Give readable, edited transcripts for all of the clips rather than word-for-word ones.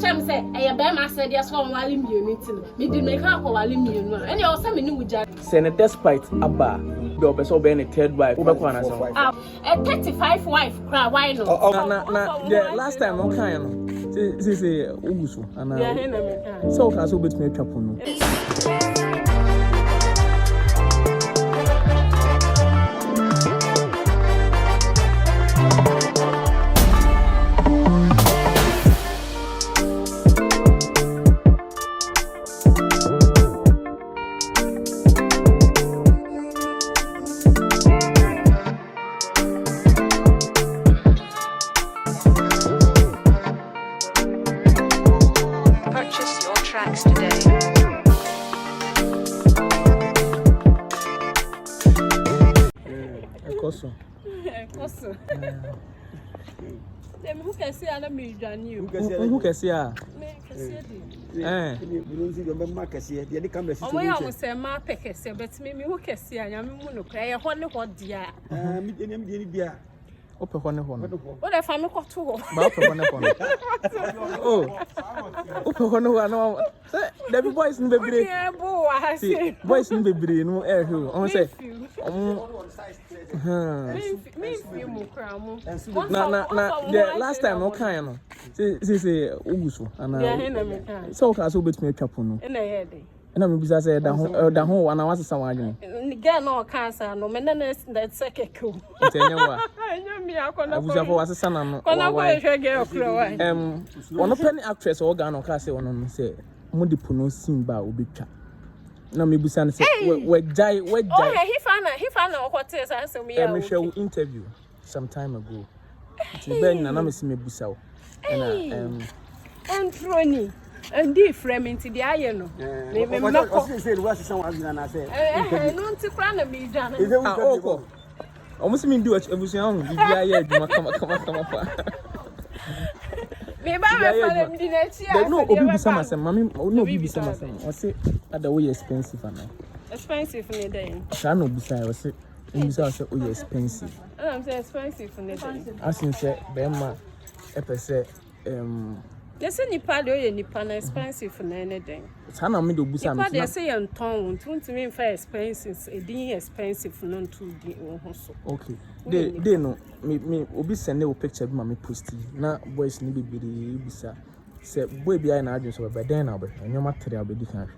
catch him say, "I bear my said yes for while in unity. Me did make up for while in you. And you also me with Jack. Send despite Abba, the opposite being a third wife, over corner. A 35 wife, cry, why no? The last time, no kind. This is a Ugusu, and so has always made Chapuno. Who can see other me than you? Who can see her? I almost say my peckers, but me who can see I am cry. I wonder what dear. Open one. What if I'm a cotton? Oh, open one. The boys in the break. Boys in the break. No air who. I say, the last time no kind. This is Ugusu, and so has always made Chapuno. And I'm busy said the whole 1 hour someone. Get no cancer, no maintenance that second cool. I was a son of one penny actress organ or castle on say, Modipuno Simba will be chat. No, me busan say, where die, he found out what is answer me. I shall interview some time ago. Ben and I'm me busao. And Trony. And dear framing to the iron. Maybe not say what someone and I say, no to crown me, John. Almost mean do it every young. Come up. Maybe I no, Obi Summer, Mammy, no, Bibi Summer. I say, at the way expensive. Expensive for the day. Shall not be silent. I say, oh, expensive. I'm so expensive for the day. As in, say, Bema, Epese, Yes, any party or Nippon expensive for anything. Sana middle busan. They say on tongue, 20 mean for expenses, a day expensive for non to be also. Okay. They know me obi send a picture of me posty. Now boys need be bisa. Say boy behind agents over by then over and your material be different.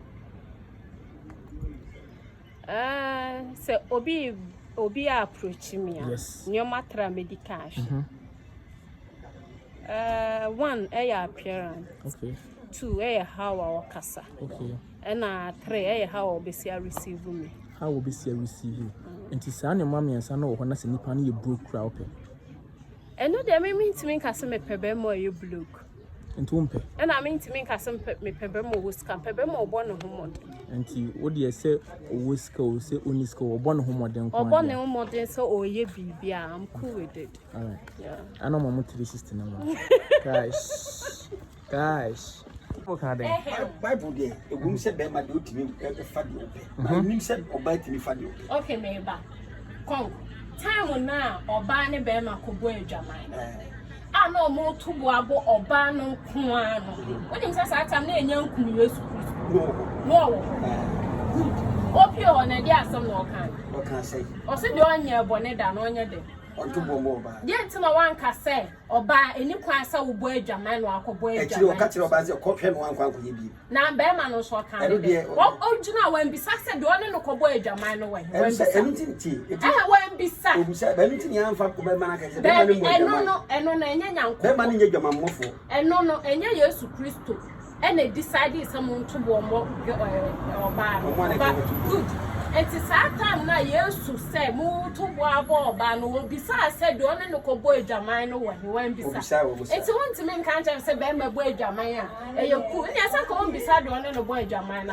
Say Obi approaching me. Yes. Your material be cash. One, appearance. Okay. 2, how our casa. Okay. And 3, how will be receive me. How will be receive you? And to son your mommy and son or when I see Nippon you broke crowd. And no, they mean to make us a pebble you blue. And Tumpe. And I mean to make us some pebble whisker, pebble one of home. And what do you say, whisker, say unisco, or one home modern, or one modern, so or ye be, I'm cool with it. All right. Yeah. I know my motor system. Guys. Bible day, a woman said, "Be my duty, me a faddy." Me said, "Or bite me faddy." Okay, maybe. Come, time now, or banny bema could boy Jamine. I know more to Boabo or Bano Kuano. When he says I can name young Kumus. No. Good. Hope you're on a dear some more kind. What can I say? Or say you're on your bonnet and on your day. Or to more. Yet to my one can say, or buy any class of boy Jaman or boy. Actually, cut your buzzer, copy one can be. Now, Bearman or so kind of dear. What original when besides the one in a cowboy Jaman away? Anything tea. I won't be sad. Anything young for Kuberman. And no, and young Bearman in your mamma. And no, and yes to Christo. And they decided someone to warm or buy. Good. And it's that time now, used to say, move to Boabo, Bano, besides, said, the only local boy Jamino when he went beside. It's one to make can't say, Bama boy Jamaya. And you're cool. Yes, I come beside the only boy Jamina.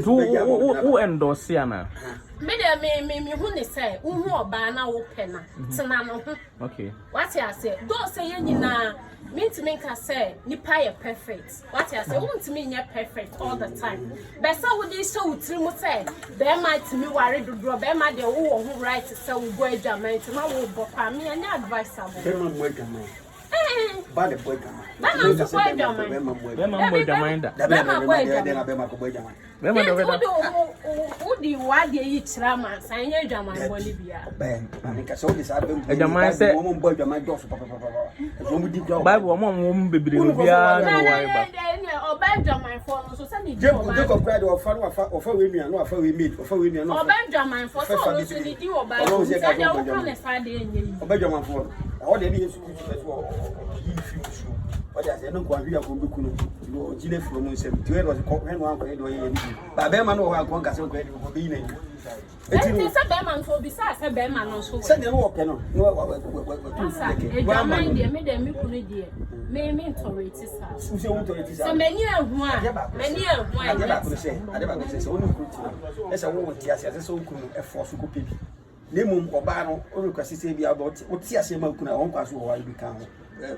Who endorse Siana? Me, who say, who are Bana open. Okay. What I say, don't say any now. Mean to make us say, Nipa perfect. What I say, want to mean you're perfect all the time. But so would you show to say, there might me worry to draw, there might the who write to sell boy German to my book. I mean, an advice. Ba the boy Jama. Udi wadi yi trama sanye Jama Bolivia. Ben, anika so this album. Jama say mom boy Jama just papa. So mu di ground. Bible mom bebre bia no why ba. Oba Jama for so say ni Oba. Go grade ofa we nua no afa we meet, ofa we nua no. Oba Jama for so ni di oba. Say dey wo kan say dey enye. Oba Jama for. All dey be Yesu Christ for. Yi fi so. What I say no kwa hia ko beku no. No jile from nsem. Tu e was when one ko e do ye ni. Ba be ma no wa ko nka se ko e ko be ni. Eti say be man for bisa say be man no so. Say dey no okay no. No wa mind dey me dey me kunu dey. Me tolerate sa. So say won tolerate sa. So many ehu a. Many ehu a. Ade ba ko say won ku ti. E say won ti ase say won kunu e force ko pebi. Nemu oba no o request say bi about o ti ase ma kunu won kwaso o wa bi kan ho.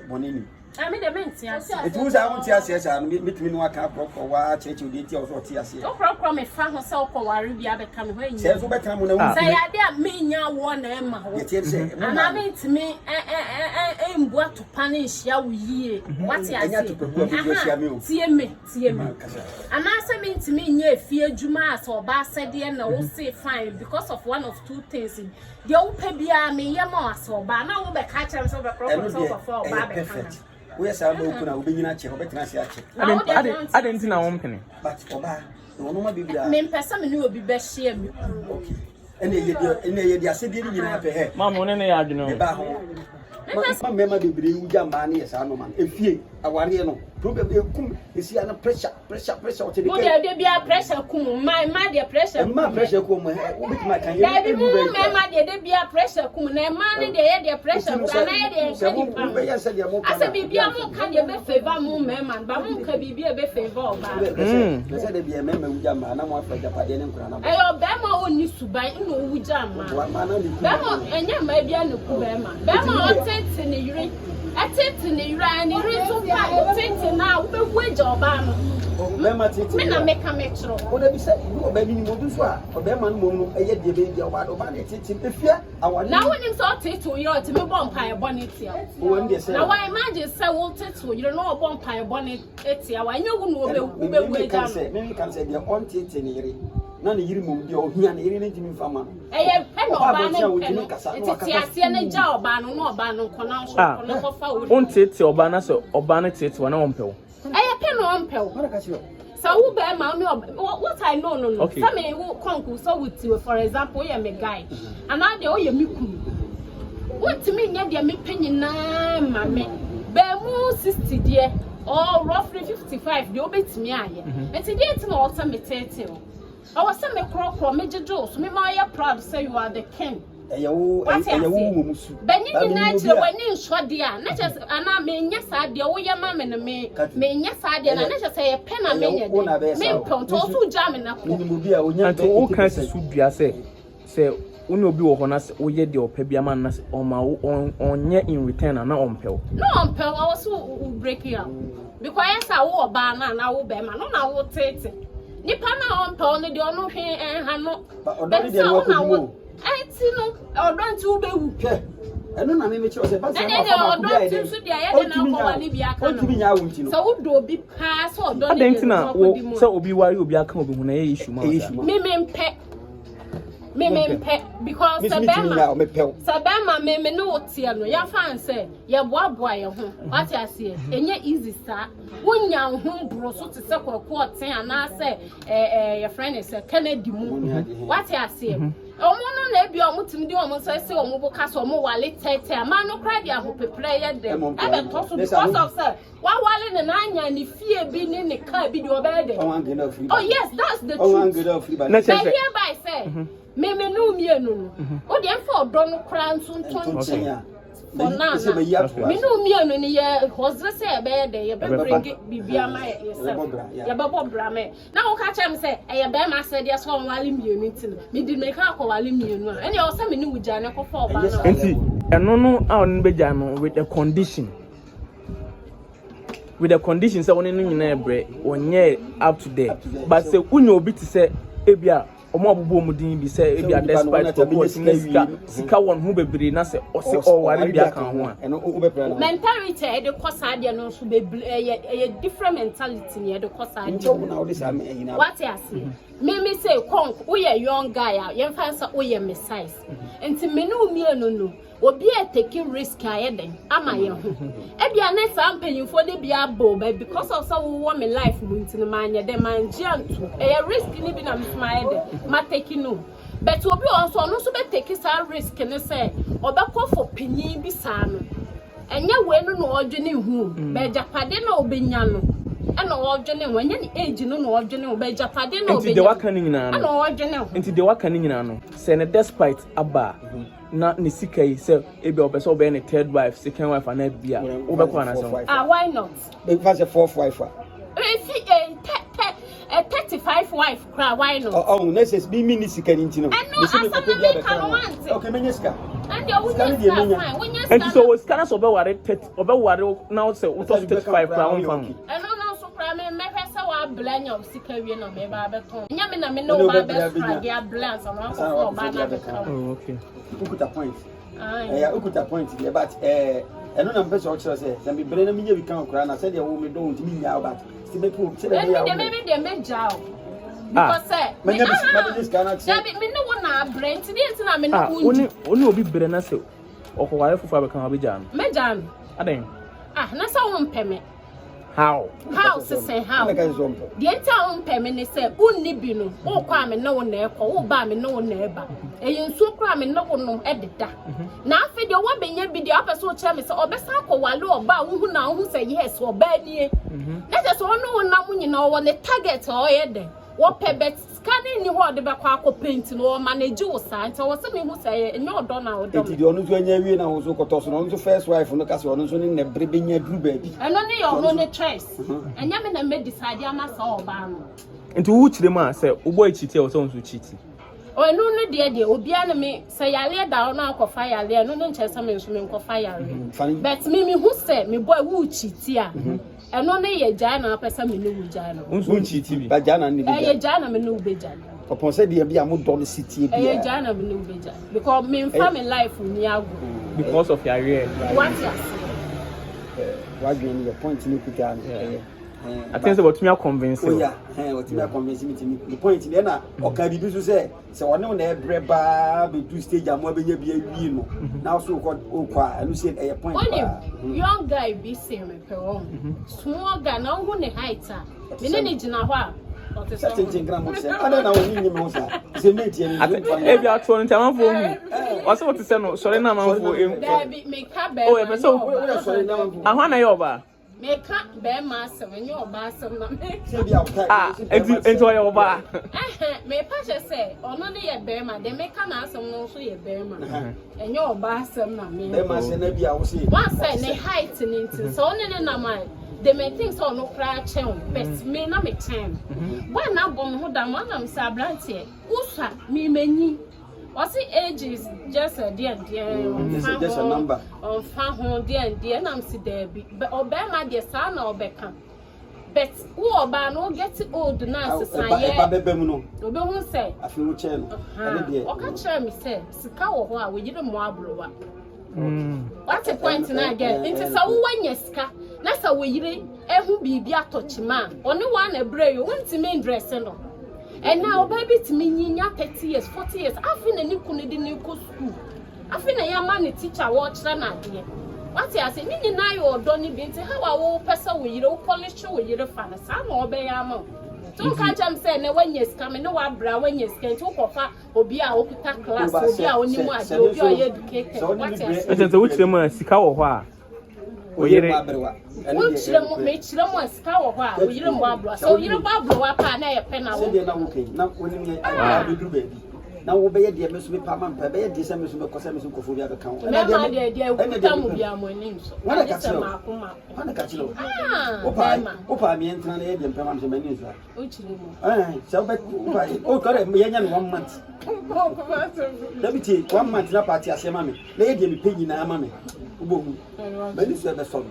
Money. I mean the maintenance. It was I want to ask and meet me no aka proper wa church you dey also tia ase. O proper me fa ho se o ko ware bia be kam when you. Say so better mo na. Say ya dey me nya wo na e ma ho. And I mean to me mbu atopa na hia wo yie. What ya say? Tie me. And I say me to me nya efie adwuma as oba asede na wo say fine because of one of two things. The opa bia me ye ma as oba na wo be ka chem so be proper so for oba be kan. We say no kuna obanyina che obetena se ache. I didn't na one penny. But oba no no ma bibia. Me pesa me ni obi be share me. Okay. Ene ye di asedi ni nyina pe he. Mama one na ya adwene. E ba ho. Ma mema bebre wuja ma na yesa no man. Efie aware no. Problem e kum esi ana pressure o te de. Wo de bia pressure kum ma de pressure. Ma pressure kum wo bitima kan ye. Da bi mu mema de bia pressure kum na ma ne de ye de pressure na ye de se mo be ya se de mo kan. Asa bibia mo kan de be favor mu mema ba mo kan bibia be favor ba. Me se de bia mema wuja ma na mo afa japade ne nkura na. Ayo be ma oni suban ina wuja ma. Ma na ni. Be mo enya ma bia ne ku be ma. Be ma o tete ne yire. Atete ne yire ani yire so pa o tete na wo be wuja oba no. Mema tete. Me na make am metro. O de bi se oba ni mo du so a oba ma no mo no eye de be dia oba de tete efia awani. Na woni so tete o yire o ti me bomb pa e bonnet ya. O won de se. Na why imagine say wo tete o yire no bomb pa e bonnet etia wa nya wu no be wuja. Me kan say de on tete ne yire. Na ne yiri mom dia ohia ne yiri ne ntimi mfama no eye pe no ba ne tete ase ne ja oba no kona so kona ko fa wo on tete oba na so oba na tete wa na won pew eye pe no on pew so wo be ma me what I know no okay. Some me wo konku so with you for example you me guy and now dey o ye me kum what me nya dey me penyina ma me be mu 60 dey or roughly 55 dey obetimi aye enti dey ti na o ta me tete o I was saying, me Jones, me my proud say you are the king. Benny nature when you shot dear, not just Anna me, yes, I dear, we are mamma and me, yes, I did, and I just say a pen a minute, me pont also jamming up. All kinds of food, I say, Uno be on us, or yet the Pebiaman on my on yet in return, and not on pill. No, on pill, I was breaking up because I wore a banana and I will bear man, I will take it. Nipa na on pa oni de ono hwe ha no odoni de wo ko enti no odon ti ubewu hwe eno na me mechi o se ba se ma fa ma ku dia de so dia ye de na ko wale bia ka no otimi nya awu nti no so wo do obi pa so odon de nti na wo so obi wari obi aka obi hu na ye issue ma me mpe because sabema me no tie no ya fan say ye boaboa ye ho what I say enye easy star wonya ho bro so te se kwakwa ten ana say your friend is Kennedy mu what I say omo no na ebi omo tim di omo say omo bo ka so omo wale tete ama no cry dia ho pepre ye dem e be to so because of say wa wale ne na anya ni fie bi ni ne ka bi di obede oh yes that's the truth na hereby say me no mienu no o de fa odo no kra ntonton ya for now me no mienu ni ye hozre say e be de ye be bring bibia ma ye se ye be bobra me na wo ka chem say e ye be ma say de so wale mienu tin me di me ka ko wale mienu a ene o say me ni wuja ne ko fa oba na enti eno no a on be ja no with the condition say one no nyina ebre onye up to there but say unyo obi ti say ebia omo abubu omudin bi say e bia despite support sika won ho bebre na say o se o ware bia kan ho a mentality e de kosa de no so bebre e different mentality ne e de kosa de what you say me say konk we a young guy yen fansa we a size enti me no mi no obi e taking risk ayeden ama ye ho e bia na sam panyimfo de bia bo because of so we want me life mu ntini manya de manjianto e risk ni bi na mfma ye de ma taking no but obi on so no so be take some risk ne say obekọ for panyin bi sa no enye we no no odwene hu be japade na obenya no ana odwene wanya ni age no no odwene be japade na obenya enti de waka ni nyina no ana odwene hu enti de waka ni nyina no say ne despite aba na ni sika yi say e be obeso be ne third wife second wife and bia obekọ na so why not be fa say fourth wife if 35 wife cry why not necessary be me ni sika ni ntino okay me nyesika and you will fine and so was kana so be ware now say we 35 cry on fam me pesa wa blanya of sika wie no me ba beton nya me na me no ba best frag ya blans on for ba na be oh okay ukuta point ukuta point there but eno na mpesa o kire say na me bre na me nya bi kan okra na say de wo me do ntimi nya ba ti be pu say de ya me me jao because say me this cannot say me no na bre nti de na me no oni obi bre na say okoware fufu abekan abeja no me jam aden na say won peme how say how the entire peme say unni bi no wo kwa me na wo na ekọ wo ba me na wo na eba eyensu kwa me na wo no ededa na afi de wo benya bi de apeso kire me say obesa akọwale oba wo hu na wo say yes oba nie na say so no wo na mu nyina wo le target o ye de wo pebet scanning ni ho de be kwa akọ paint no manage wo sa nti wo se me hu say enye odo na odo nti de onu so anya wie na wo so koto so no so first wife no ka se onu so ni na bre benya duru ba bi eno ne yo no ne choice enya me na me decide ama sa oba no nti wo chire ma say wo boy chiti o so nso chiti enu no de obia na me say yale da na akofa yale enu no nche say me nso me nkofa yale but me hu say me boy wo chiti a eno ne ye jai na pesa me no wo jai no nso chiti bi ba jana ni bi ye jai na me no be jai upon say de bia mo don city bia ye jai na me no be jai because me family life ni ago because of your rear what you say what you your point ni kuta I think about me convince you what me convince me the point be na o ka bibi so say one na ebre ba be do stage am abenya bia wi no now so ko okwa anu say e point ba young guy be say me pe won small guy na who ne height a me ne gina ho a certain gram say ada na woni ni me say say me tie ni e bia to nti amanfo hu o se what say no sorry na amanfo me ka be oh e be so sorry na amanfo ahwa na ye oba me ka be ma asem enye oba asem na me say bia enti o ye oba me pa say ono ne ye be ma de me ka na asem no so ye be ma enye oba asem na me be ma say na bia wo say one say ne height ni nti so one ne na man they may think so no cry chen but me na me chen when na bom ho da man am say abrantie usa me manyi what age is just a dear just a number on fan ho dear na am si there be obema dear sa na obeka but who oba no get old na sisaye ba bebe mu no obe hu say afi wo che no ene de o ka kire me say sika wo ho a we yire mo abrowa what's the point na again into sa wo wanya sika na sa we yire ehu bibi atochima oni wa na bre yo wonti me dress no and now baby to me nyinya 30 years 40 years afi na ni kunu di ni ko school afi na ya man teacher wo kire na de what you say ni na yo odo ni bi nti how a wo pesa we yire wo polish we yire fa na sa na obe ya ma so ka jam say na wanya sika me no wa bra wanya sika nti ko fa obi a okuta class obi a oni mu ade obi a ye educated what you say enti wo kire mu sika wo ho a oyire wo kire mu me kire mu sika wo ho a oyire mu abro so oyire mu abro wa pa na ye pe na wo na wo ke na woni mi be du baby na wo be ye de me so be pa man pa be ye de se me so be ko se me so ko fo bi aka kan na de okuta mu bia mo nim so wana ka chiro wana ka chiro opa mi entra na ye de mpema so me nim so o kire mu so be opa o kore me ye nya no 1 month dabiti 1 month na party asema me na ye de me pe nyina ama me ubohu me ni so be so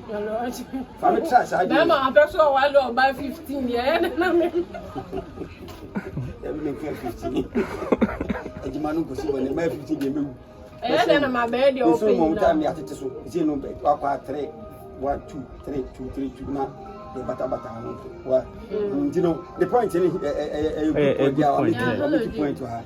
fa me try sa na ma abeso wa lo ba 15 ye na me me 15 ejimanu ko si bone ma 15 de mewu then my bed you so mo time ya tete so isi no be akwa 3 1 2 3 2 3 2 na the bata no wa you know the point is a good point to her.